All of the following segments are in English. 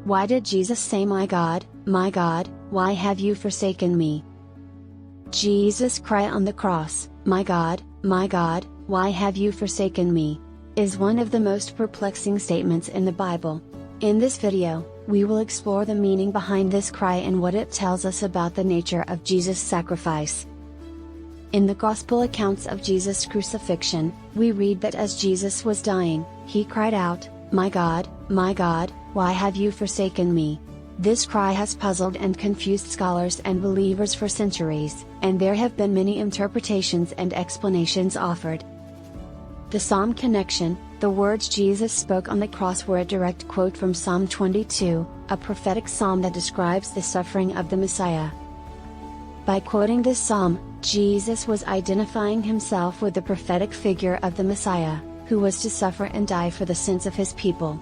Why did Jesus say, my God, why have you forsaken me?" Jesus' cry on the cross, my God, why have you forsaken me?" is one of the most perplexing statements in the Bible. In this video, we will explore the meaning behind this cry and what it tells us about the nature of Jesus' sacrifice. In the Gospel accounts of Jesus' crucifixion, we read that as Jesus was dying, he cried out, my God, why have you forsaken me?" This cry has puzzled and confused scholars and believers for centuries, and there have been many interpretations and explanations offered. The Psalm connection: the words Jesus spoke on the cross were a direct quote from Psalm 22, a prophetic psalm that describes the suffering of the Messiah. By quoting this psalm, Jesus was identifying himself with the prophetic figure of the Messiah, who was to suffer and die for the sins of his people.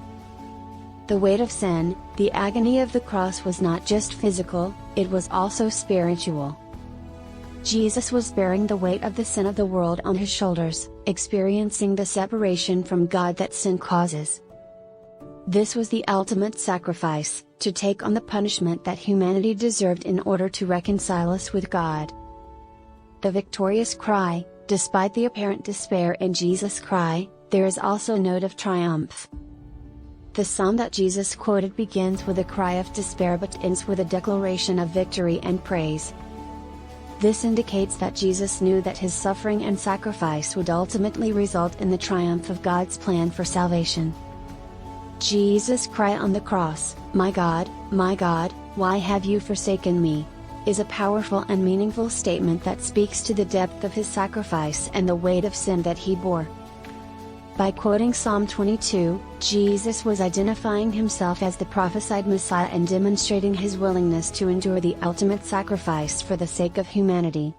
The weight of sin, the agony of the cross was not just physical, it was also spiritual. Jesus was bearing the weight of the sin of the world on his shoulders, experiencing the separation from God that sin causes. This was the ultimate sacrifice, to take on the punishment that humanity deserved in order to reconcile us with God. The victorious cry: despite the apparent despair in Jesus' cry, there is also a note of triumph. The psalm that Jesus quoted begins with a cry of despair but ends with a declaration of victory and praise. This indicates that Jesus knew that his suffering and sacrifice would ultimately result in the triumph of God's plan for salvation. Jesus' cry on the cross, my God, why have you forsaken me?" is a powerful and meaningful statement that speaks to the depth of his sacrifice and the weight of sin that he bore. By quoting Psalm 22, Jesus was identifying himself as the prophesied Messiah and demonstrating his willingness to endure the ultimate sacrifice for the sake of humanity.